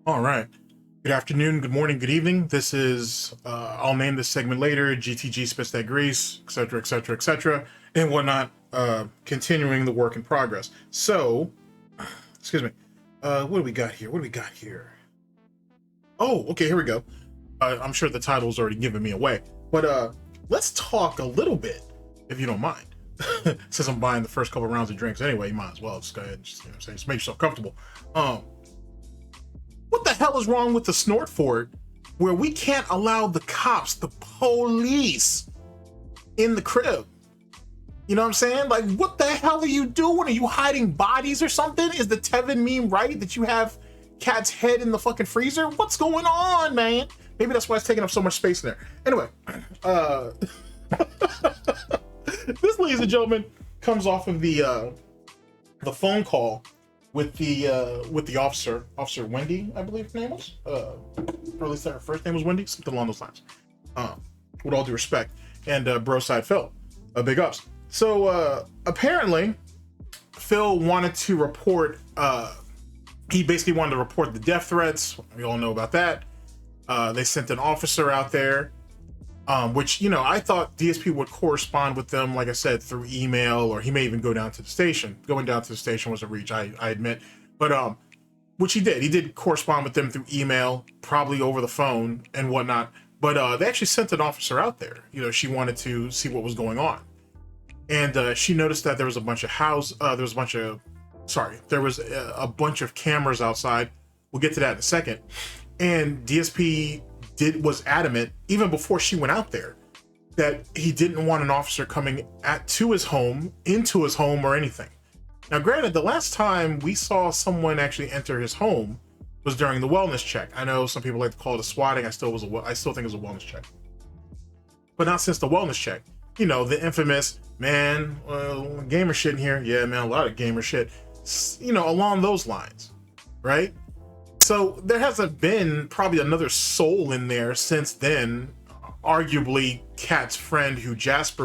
All right. Good afternoon, good morning, good evening. This is, I'll name this segment later, GTG spits that grease, etc., etc., etc., and whatnot, continuing the work in progress. So, excuse me, what do we got here? What do we got here? Oh, okay, here we go. I'm sure the title's already given me away, but let's talk a little bit, if you don't mind. Since I'm buying the first couple rounds of drinks anyway, you might as well just go ahead and just make yourself comfortable. What the hell is wrong with the SnortFort where we can't allow the cops, the police, in the crib? You know what I'm saying? Like, what the hell are you doing? Are you hiding bodies or something? Is the Tevin meme right that you have Cat's head in the fucking freezer? What's going on, man? Maybe that's why it's taking up so much space in there. Anyway, this, ladies and gentlemen, comes off of the phone call with the officer Wendy, I believe her name was, or at least her first name was Wendy, something along those lines. With all due respect, and Broside Phil, big ups. So apparently, Phil wanted to report. He basically wanted to report the death threats. We all know about that. They sent an officer out there. Which, you know, I thought DSP would correspond with them, like I said, through email, or he may even go down to the station. Going down to the station was a reach, I admit. But which he did. He did correspond with them through email, probably over the phone and whatnot. But they actually sent an officer out there. You know, she wanted to see what was going on. And she noticed that there was a bunch of there was a bunch of cameras outside. We'll get to that in a second. And DSP was adamant, even before she went out there, that he didn't want an officer coming into his home, or anything. Now, granted, the last time we saw someone actually enter his home was during the wellness check. I know some people like to call it a swatting. I still think it was a wellness check, but not since the wellness check. You know, the infamous, man, gamer shit in here. Yeah, man, a lot of gamer shit. You know, along those lines, right? So there hasn't been probably another soul in there since then. Arguably, Kat's friend, who was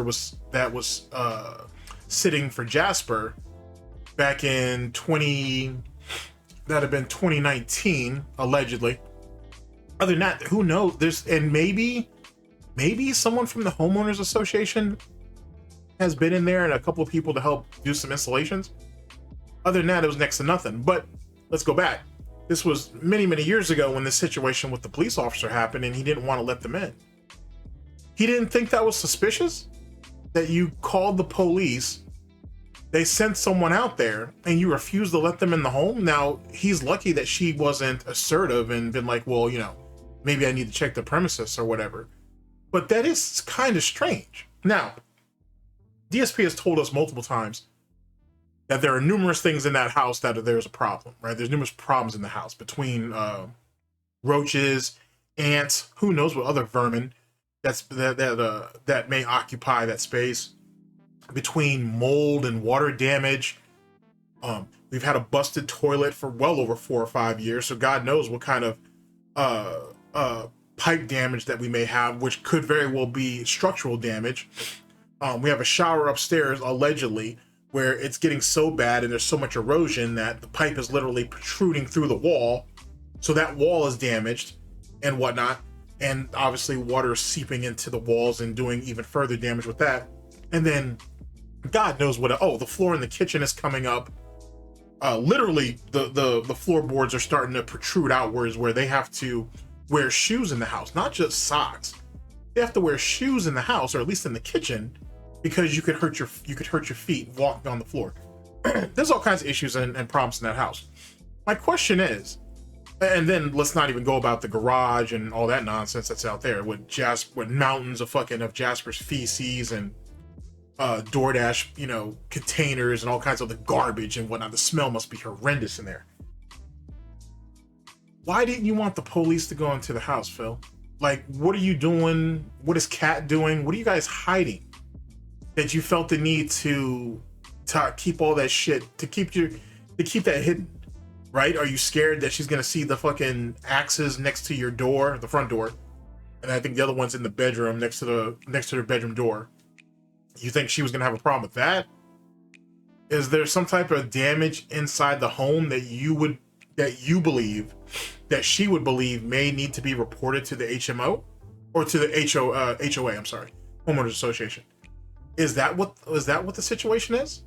sitting for Jasper back in 2019, allegedly. Other than that, who knows? And maybe someone from the homeowners association has been in there, and a couple of people to help do some installations. Other than that, it was next to nothing. But let's go back. This was many, many years ago when the situation with the police officer happened, and he didn't want to let them in. He didn't think that was suspicious, that you called the police, they sent someone out there, and you refused to let them in the home. Now, he's lucky that she wasn't assertive and been like, well, you know, maybe I need to check the premises or whatever. But that is kind of strange. Now, DSP has told us multiple times that there are numerous things in that house that there's a problem, right? There's numerous problems in the house between roaches, ants, who knows what other vermin that may occupy that space, between mold and water damage. We've had a busted toilet for well over 4 or 5 years, so God knows what kind of pipe damage that we may have, which could very well be structural damage. We have a shower upstairs, allegedly, where it's getting so bad and there's so much erosion that the pipe is literally protruding through the wall. So that wall is damaged and whatnot. And obviously water is seeping into the walls and doing even further damage with that. And then God knows what, the floor in the kitchen is coming up. Literally the floorboards are starting to protrude outwards, where they have to wear shoes in the house, not just socks. They have to wear shoes in the house, or at least in the kitchen, because you could hurt your feet walking on the floor. There's all kinds of issues and problems in that house. My question is, and then let's not even go about the garage and all that nonsense that's out there with mountains of Jasper's feces and DoorDash, you know, containers and all kinds of the garbage and whatnot. The smell must be horrendous in there. Why didn't you want the police to go into the house, Phil? Like, what are you doing? What is Kat doing? What are you guys hiding that you felt the need to keep all that shit, to keep that hidden, right? Are you scared that she's gonna see the fucking axes next to your door, the front door, and I think the other one's in the bedroom next to their bedroom door? You think she was gonna have a problem with that? Is there some type of damage inside the home that you believe that she would believe may need to be reported to the HMO or to the HOA, I'm sorry, homeowners association. Is that what the situation is?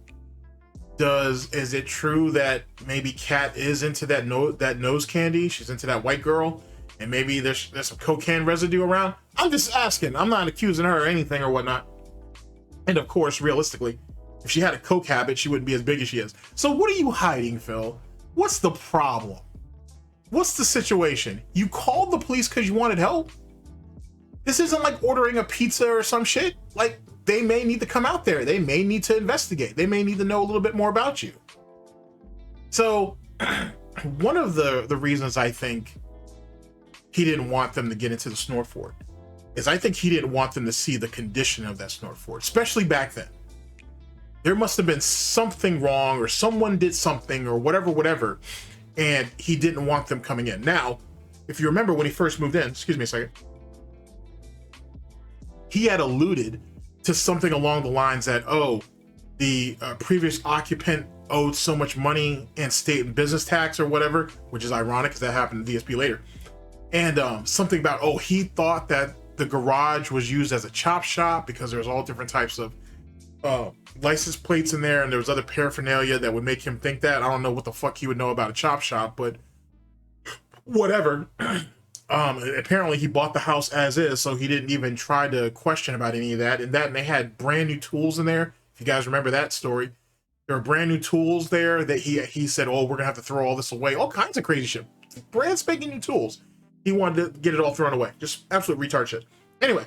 Is it true that maybe Kat is into that nose candy? She's into that white girl, and maybe there's some cocaine residue around? I'm just asking. I'm not accusing her or anything or whatnot. And of course, realistically, if she had a coke habit, she wouldn't be as big as she is. So what are you hiding, Phil? What's the problem? What's the situation? You called the police because you wanted help? This isn't like ordering a pizza or some shit. Like, they may need to come out there. They may need to investigate. They may need to know a little bit more about you. So one of the reasons I think he didn't want them to get into the SnortFort is I think he didn't want them to see the condition of that SnortFort, especially back then. There must have been something wrong, or someone did something, or whatever, and he didn't want them coming in. Now, if you remember when he first moved in, excuse me a second, he had alluded to something along the lines that, oh, the previous occupant owed so much money in state and business tax or whatever, which is ironic because that happened to DSP later. And something about, oh, he thought that the garage was used as a chop shop because there was all different types of license plates in there, and there was other paraphernalia that would make him think that. I don't know what the fuck he would know about a chop shop, but whatever. Apparently he bought the house as is, so he didn't even try to question about any of that. And they had brand new tools in there. If you guys remember that story, there were brand new tools there that he said, oh, we're gonna have to throw all this away. All kinds of crazy shit. Brand spanking new tools. He wanted to get it all thrown away. Just absolute retard shit. Anyway,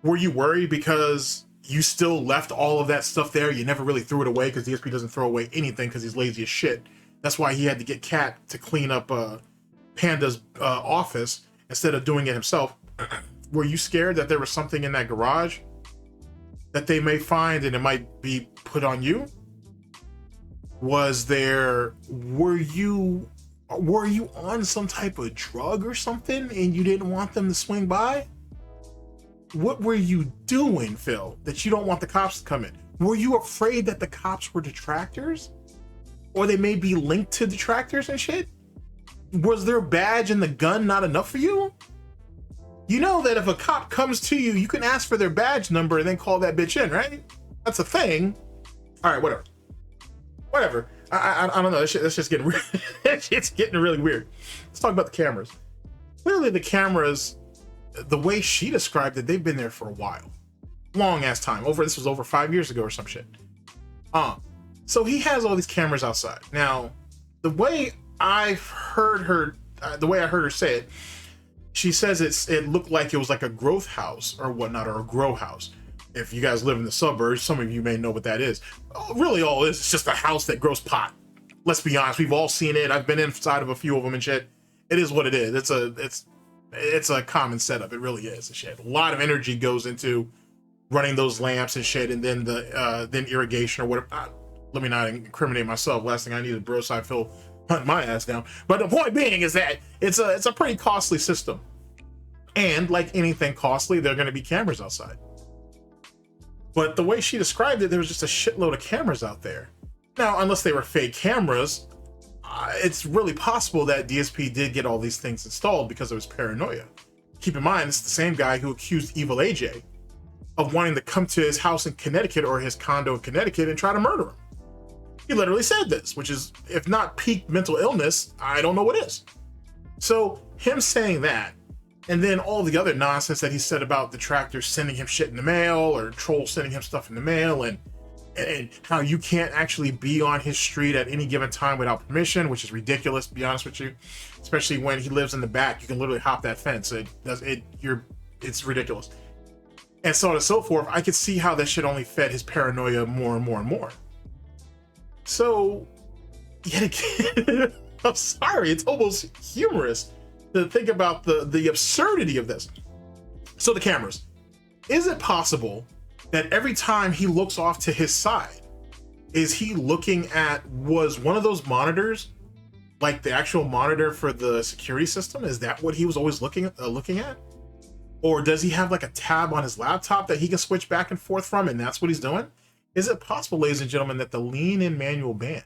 were you worried because you still left all of that stuff there? You never really threw it away, because DSP doesn't throw away anything because he's lazy as shit. That's why he had to get Kat to clean up Panda's office instead of doing it himself. Were you scared that there was something in that garage that they may find and it might be put on you? Were you on some type of drug or something and you didn't want them to swing by? What were you doing, Phil, that you don't want the cops to come in? Were you afraid that the cops were detractors? Or they may be linked to detractors and shit? Was their badge and the gun not enough for you? You know that if a cop comes to you, you can ask for their badge number and then call that bitch in, right? That's a thing. All right, whatever. I don't know. That's just getting it's getting really weird. Let's talk about the cameras. Clearly, the cameras, the way she described it, they've been there for a while, long ass time. This was over 5 years ago or some shit. So he has all these cameras outside. Now, the way I heard her say it, she says it looked like it was like a growth house or whatnot, or a grow house. If you guys live in the suburbs, some of you may know what that is. Really, all it is, it's just a house that grows pot. Let's be honest, we've all seen it. I've been inside of a few of them and shit. It is what it is. It's a common setup. It really is. Shit. A lot of energy goes into running those lamps and shit, and then then irrigation or whatever. Let me not incriminate myself. Last thing I need is Darksydephil hunting my ass down. But the point being is that it's a pretty costly system, and like anything costly, there are going to be cameras outside. But the way she described it, there was just a shitload of cameras out there. Now, unless they were fake cameras, it's really possible that DSP did get all these things installed because of his paranoia. Keep in mind, it's the same guy who accused Evil AJ of wanting to come to his house in Connecticut, or his condo in Connecticut, and try to murder him. He literally said this, which is, if not peak mental illness, I don't know what is. So him saying that, and then all the other nonsense that he said about detractors sending him shit in the mail, or trolls sending him stuff in the mail, and how you can't actually be on his street at any given time without permission, which is ridiculous, to be honest with you. Especially when he lives in the back, you can literally hop that fence. It's ridiculous. And so on and so forth. I could see how that shit only fed his paranoia more and more and more. So, yet again, I'm sorry, it's almost humorous to think about the absurdity of this. So the cameras. Is it possible that every time he looks off to his side, is he looking at, was one of those monitors like the actual monitor for the security system? Is that what he was always looking at? Or does he have like a tab on his laptop that he can switch back and forth from, and that's what he's doing? Is it possible, ladies and gentlemen, that the lean in manual ban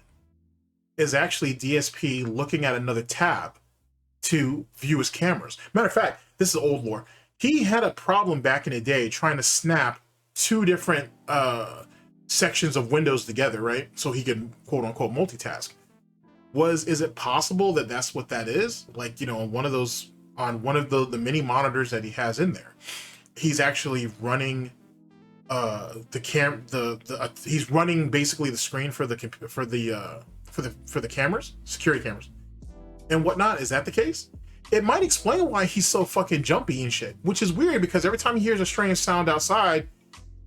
is actually DSP looking at another tab to view his cameras. Matter of fact, this is old lore. He had a problem back in the day trying to snap two different sections of windows together, right? So he could quote unquote multitask. Is it possible that that's what that is? Like, you know, on one of the mini monitors that he has in there, he's actually running he's running basically the screen for the cameras, security cameras and whatnot. Is that the case? It might explain why he's so fucking jumpy and shit, which is weird because every time he hears a strange sound outside,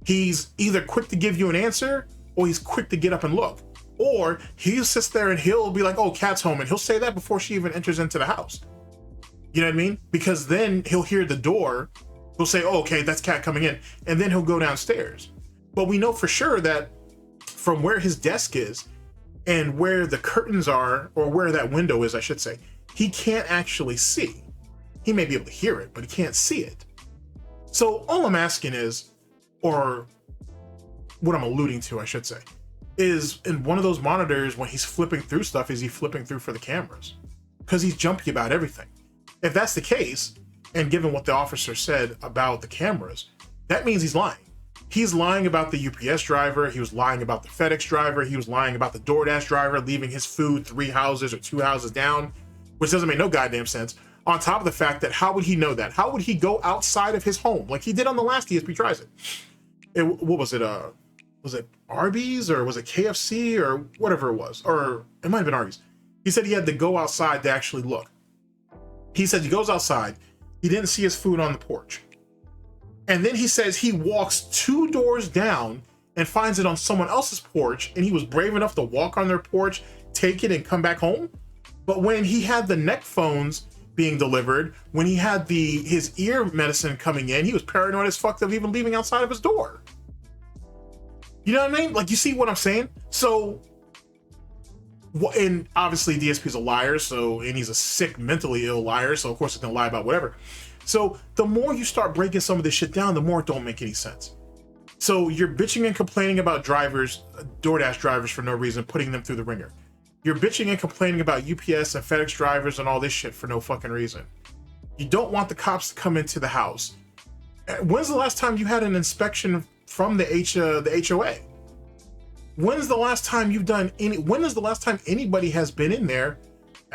he's either quick to give you an answer or he's quick to get up and look. Or he sits there and he'll be like, oh, Cat's home. And he'll say that before she even enters into the house. You know what I mean? Because then he'll hear the door. He'll say, oh, okay, that's Cat coming in. And then he'll go downstairs. But we know for sure that from where his desk is and where the curtains are, or where that window is, I should say, he can't actually see. He may be able to hear it, but he can't see it. So all I'm asking is, or what I'm alluding to, I should say, is in one of those monitors when he's flipping through stuff, is he flipping through for the cameras? Because he's jumpy about everything. If that's the case, and given what the officer said about the cameras, that means he's lying. He's lying about the UPS driver, he was lying about the FedEx driver, he was lying about the DoorDash driver leaving his food 3 houses or 2 houses down, which doesn't make no goddamn sense. On top of the fact that how would he know that? How would he go outside of his home like he did on the last DSP Tries It? What was it? Was it Arby's or was it KFC or whatever it was? Or it might have been Arby's. He said he had to go outside to actually look. He said he goes outside, he didn't see his food on the porch. And then he says he walks 2 doors down and finds it on someone else's porch, and he was brave enough to walk on their porch, take it, and come back home. But when he had the neck phones being delivered, when he had his ear medicine coming in, he was paranoid as fuck of even leaving outside of his door. You know what I mean? Like, you see what I'm saying? So, and obviously DSP's a liar, and he's a sick, mentally ill liar, so of course he's gonna lie about whatever. So the more you start breaking some of this shit down, the more it don't make any sense. So you're bitching and complaining about drivers, DoorDash drivers for no reason, putting them through the ringer. You're bitching and complaining about UPS and FedEx drivers and all this shit for no fucking reason. You don't want the cops to come into the house. When's the last time you had an inspection from the HOA? When's the last time when is the last time anybody has been in there,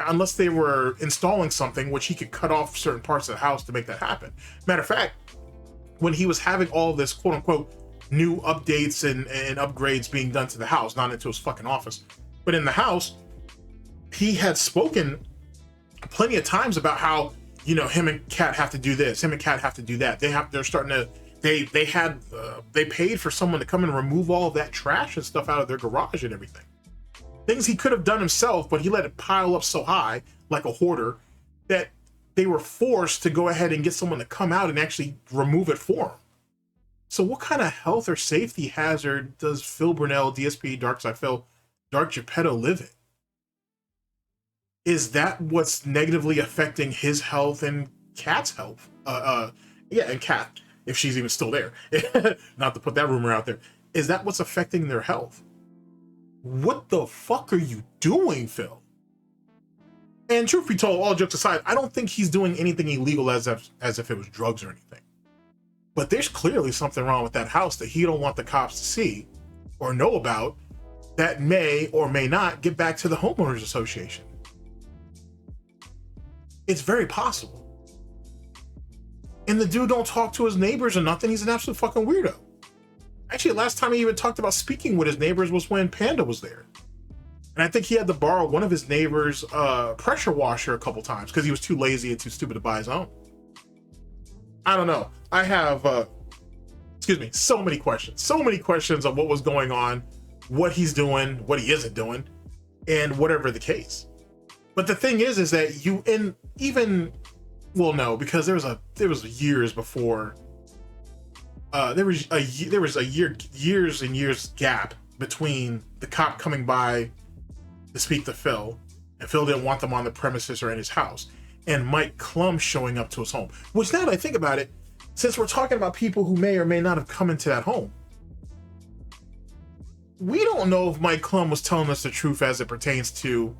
unless they were installing something, which he could cut off certain parts of the house to make that happen? Matter of fact, when he was having all this quote unquote new updates and upgrades being done to the house, not into his fucking office, but in the house, he had spoken plenty of times about how, you know, him and Cat have to do this, him and Cat have to do that. They paid for someone to come and remove all of that trash and stuff out of their garage and everything. Things he could have done himself, but he let it pile up so high, like a hoarder, that they were forced to go ahead and get someone to come out and actually remove it for him. So what kind of health or safety hazard does Phil Burnell, DSP, Darksydephil, Dark Geppetto live in? Is that what's negatively affecting his health and Cat's health? And Cat, if she's even still there. Not to put that rumor out there. Is that what's affecting their health? What the fuck are you doing, Phil? And truth be told, all jokes aside, I don't think he's doing anything illegal as if it was drugs or anything. But there's clearly something wrong with that house that he don't want the cops to see or know about that may or may not get back to the homeowners association. It's very possible. And the dude don't talk to his neighbors or nothing. He's an absolute fucking weirdo. Actually, last time he even talked about speaking with his neighbors was when Panda was there. And I think he had to borrow one of his neighbors' pressure washer a couple times because he was too lazy and too stupid to buy his own. I don't know. I have, so many questions. So many questions on what was going on, what he's doing, what he isn't doing, and whatever the case. But the thing is that because there was years before. There was a years and years gap between the cop coming by to speak to Phil, and Phil didn't want them on the premises or in his house, and Mike Klum showing up to his home. Which, now that I think about it, since we're talking about people who may or may not have come into that home, we don't know if Mike Klum was telling us the truth as it pertains to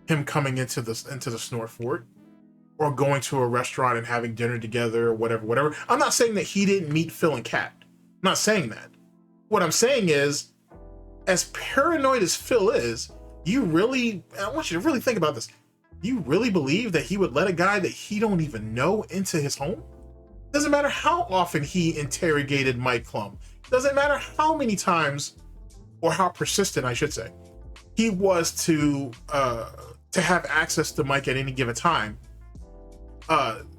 him coming into the SnortFort. or going to a restaurant and having dinner together or whatever. I'm not saying that he didn't meet Phil and Kat. I'm not saying that. What I'm saying is, as paranoid as Phil is, I want you to really think about this. You really believe that he would let a guy that he don't even know into his home? Doesn't matter how often he interrogated Mike Klum. Doesn't matter how many times, or how persistent, I should say, he was to have access to Mike at any given time,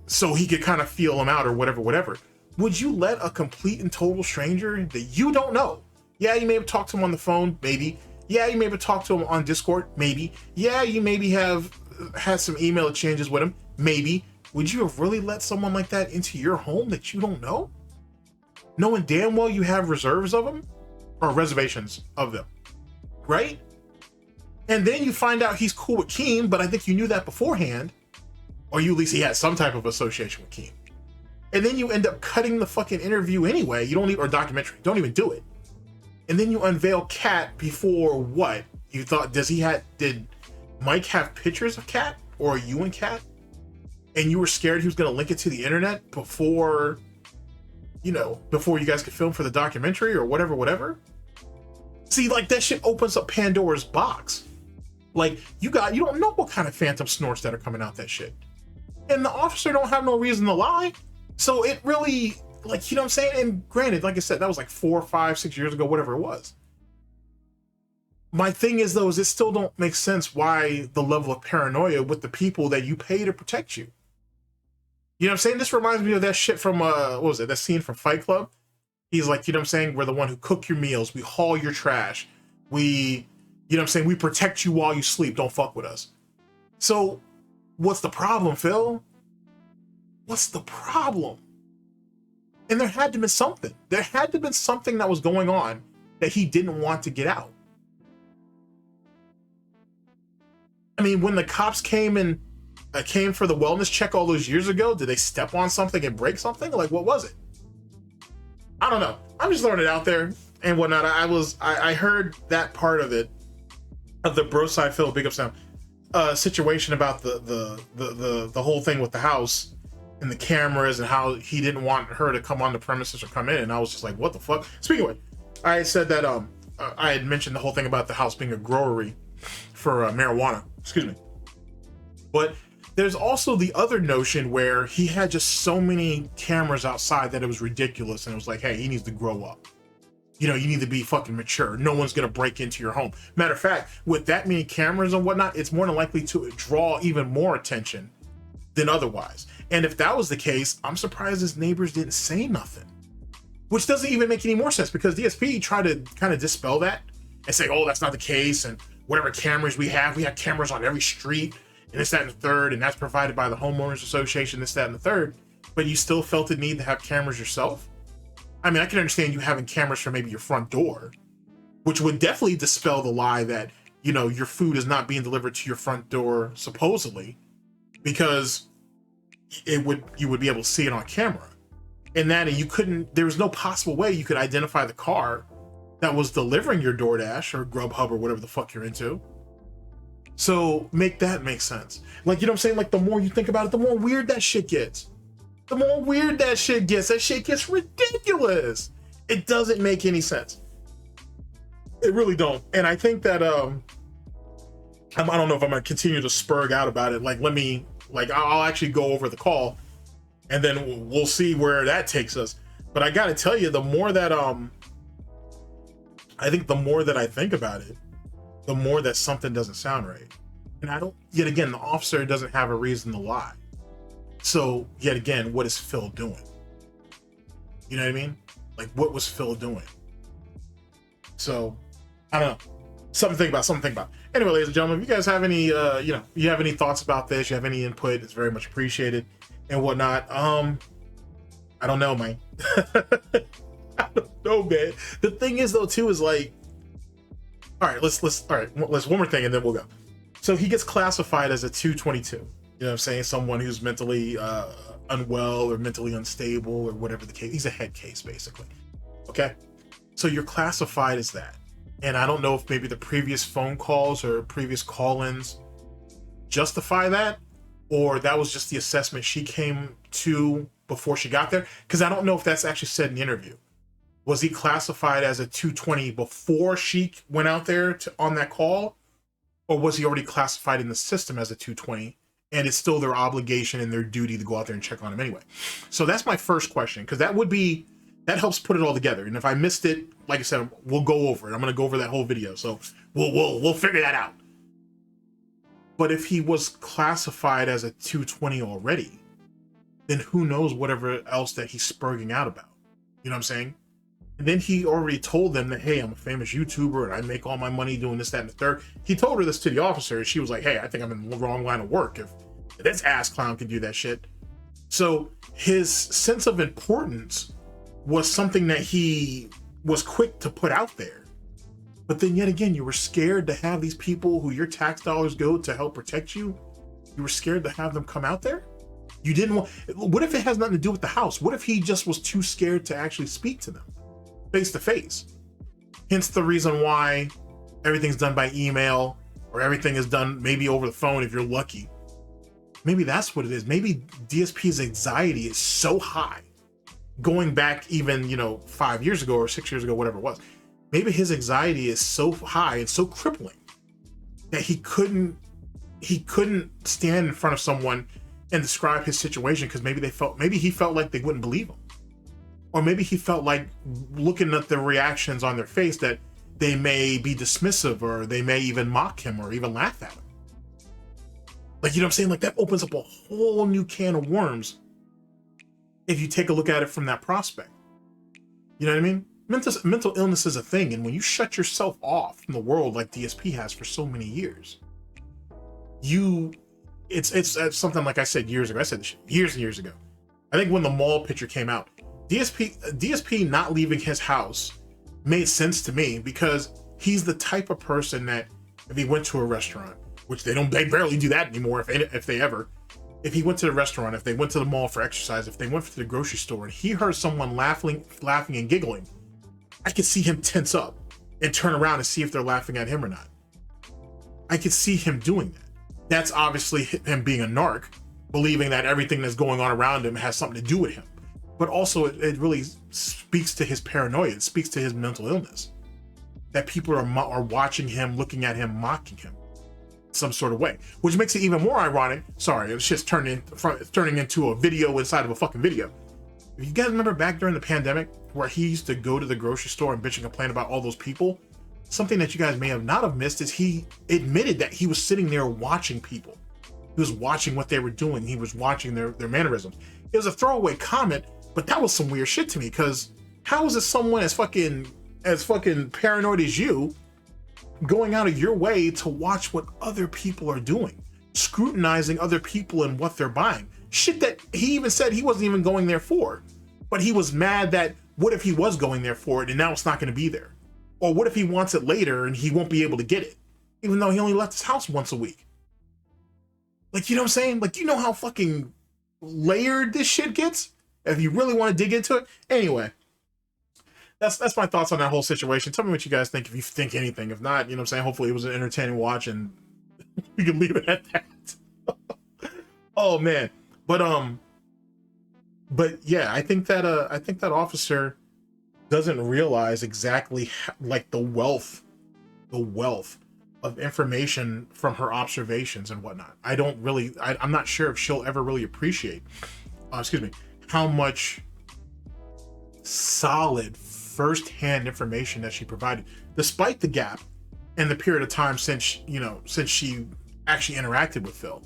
so he could kind of feel him out or whatever. Would you let a complete and total stranger that you don't know? Yeah, you may have talked to him on the phone, maybe. Yeah, you may have talked to him on Discord, maybe. Yeah, you maybe have had some email exchanges with him, maybe. Would you have really let someone like that into your home that you don't know? Knowing damn well you have reserves of them, or reservations of them, right? And then you find out he's cool with Keem, but I think you knew that beforehand, or you at least he had some type of association with Keem. And then you end up cutting the fucking interview anyway. You don't even, or documentary, don't even do it. And then you unveil Kat before what? You thought, did Mike have pictures of Kat, or you and Kat? And you were scared he was going to link it to the internet before you guys could film for the documentary or whatever. See, like, that shit opens up Pandora's box. Like, you don't know what kind of phantom snorts that are coming out that shit. And the officer don't have no reason to lie. So it really, like, you know what I'm saying? And granted, like I said, that was like 4, 5, 6 years ago, whatever it was. My thing is, though, is it still don't make sense why the level of paranoia with the people that you pay to protect you. You know what I'm saying? This reminds me of that shit from, what was it? That scene from Fight Club? He's like, you know what I'm saying? We're the one who cook your meals. We haul your trash. We, you know what I'm saying? We protect you while you sleep. Don't fuck with us. So what's the problem, Phil? What's the problem? And there had to be something. There had to be something that was going on that he didn't want to get out. I mean, when the cops came for the wellness check all those years ago, did they step on something and break something? Like, what was it? I don't know. I'm just throwing it out there and whatnot. I heard that part of it, of the Broside Phil, big up sound, situation about the whole thing with the house and the cameras and how he didn't want her to come on the premises or come in. And I was just like, what the fuck? Speaking of which, I had said that I had mentioned the whole thing about the house being a growery for marijuana. Excuse me. But there's also the other notion where he had just so many cameras outside that it was ridiculous, and it was like, hey, he needs to grow up. You know, you need to be fucking mature. No one's gonna break into your home. Matter of fact, with that many cameras and whatnot, it's more than likely to draw even more attention than otherwise. And if that was the case, I'm surprised his neighbors didn't say nothing. Which doesn't even make any more sense, because DSP tried to kind of dispel that and say, oh, that's not the case, and whatever cameras we have cameras on every street, and this, that, and the third, and that's provided by the homeowners association, this, that, and the third. But you still felt the need to have cameras yourself? I mean, I can understand you having cameras for maybe your front door, which would definitely dispel the lie that, you know, your food is not being delivered to your front door, supposedly, because you would be able to see it on camera. And there was no possible way you could identify the car that was delivering your DoorDash or Grubhub or whatever the fuck you're into. So make that make sense. Like, you know what I'm saying? Like, the more you think about it, the more weird that shit gets. The more weird that shit gets. That shit gets ridiculous. It doesn't make any sense. It really don't. And I think that I don't know if I'm gonna continue to spurg out about it. Like, I'll actually go over the call, and then we'll see where that takes us. But I gotta tell you, the more that I think about it, the more that something doesn't sound right. And yet again, the officer doesn't have a reason to lie. So yet again, what is Phil doing? You know what I mean? Like, what was Phil doing? So I don't know. Something to think about. Anyway, ladies and gentlemen, if you guys have any, you have any thoughts about this, you have any input, it's very much appreciated and whatnot. I don't know, man. I don't know, man. The thing is, though, too, is like, all right, let's one more thing and then we'll go. So he gets classified as a 222. You know what I'm saying? Someone who's mentally unwell or mentally unstable or whatever the case. He's a head case, basically. Okay? So you're classified as that. And I don't know if maybe the previous phone calls or previous call-ins justify that, or that was just the assessment she came to before she got there. Because I don't know if that's actually said in the interview. Was he classified as a 220 before she went out there on that call? Or was he already classified in the system as a 220? And it's still their obligation and their duty to go out there and check on him anyway. So that's my first question, because that helps put it all together. And if I missed it, like I said, we'll go over it. I'm going to go over that whole video. So we'll figure that out. But if he was classified as a 220 already, then who knows whatever else that he's spurging out about. You know what I'm saying? And then he already told them that, hey, I'm a famous YouTuber and I make all my money doing this, that, and the third. He told her this to the officer, and she was like, hey, I think I'm in the wrong line of work if this ass clown can do that shit. So his sense of importance was something that he was quick to put out there. But then yet again, you were scared to have these people who your tax dollars go to help protect you. You were scared to have them come out there. You didn't want, what if it has nothing to do with the house? What if he just was too scared to actually speak to them face to face? Hence the reason why everything's done by email, or everything is done maybe over the phone if you're lucky. Maybe that's what it is. Maybe DSP's anxiety is so high, going back even, 5 years ago or 6 years ago, whatever it was. Maybe his anxiety is so high and so crippling that he couldn't stand in front of someone and describe his situation, because maybe he felt like they wouldn't believe him. Or maybe he felt like, looking at the reactions on their face, that they may be dismissive, or they may even mock him, or even laugh at him. Like, you know what I'm saying? Like, that opens up a whole new can of worms if you take a look at it from that prospect. You know what I mean? Mental illness is a thing, and when you shut yourself off from the world like DSP has for so many years, it's something like I said years ago. I said this shit years and years ago. I think when the mall picture came out, DSP not leaving his house made sense to me, because he's the type of person that if he went to a restaurant, which they barely do that anymore, if he went to the restaurant, if they went to the mall for exercise, if they went to the grocery store and he heard someone laughing and giggling, I could see him tense up and turn around and see if they're laughing at him or not. I could see him doing that. That's obviously him being a narc, believing that everything that's going on around him has something to do with him. But also it really speaks to his paranoia. It speaks to his mental illness. That people are watching him, looking at him, mocking him some sort of way, which makes it even more ironic. Sorry, it's just turning into a video inside of a fucking video. If you guys remember back during the pandemic, where he used to go to the grocery store and bitch and complain about all those people, something that you guys may not have missed is he admitted that he was sitting there watching people. He was watching what they were doing. He was watching their mannerisms. It was a throwaway comment, but that was some weird shit to me, because how is it someone as fucking paranoid as you going out of your way to watch what other people are doing, scrutinizing other people and what they're buying? Shit that he even said he wasn't even going there for, but he was mad that what if he was going there for it and now it's not going to be there? Or what if he wants it later and he won't be able to get it, even though he only left his house once a week? Like, you know what I'm saying? Like, you know how fucking layered this shit gets if you really want to dig into it? Anyway, that's my thoughts on that whole situation. Tell me what you guys think, if you think anything. If not, you know what I'm saying, hopefully it was an entertaining watch and we can leave it at that. Oh man. But yeah, I think that officer doesn't realize exactly like the wealth of information from her observations and whatnot. I'm not sure if she'll ever really appreciate how much solid first-hand information that she provided, despite the gap and the period of time since she actually interacted with Phil.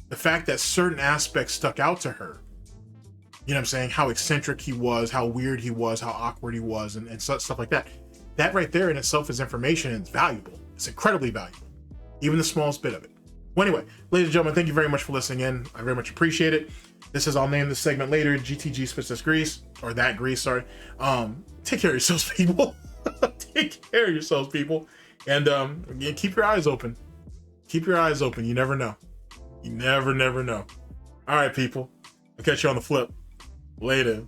The fact that certain aspects stuck out to her, you know what I'm saying, how eccentric he was, how weird he was, how awkward he was, and stuff like that. That right there in itself is information, and it's valuable. It's incredibly valuable, even the smallest bit of it. Well, anyway, ladies and gentlemen, thank you very much for listening in. I very much appreciate it. I'll name this segment later, GTG Spits This Grease, or That Grease, sorry. Take care of yourselves, people. Take care of yourselves, people. And again, keep your eyes open. Keep your eyes open. You never know. You never know. All right, people. I'll catch you on the flip. Later.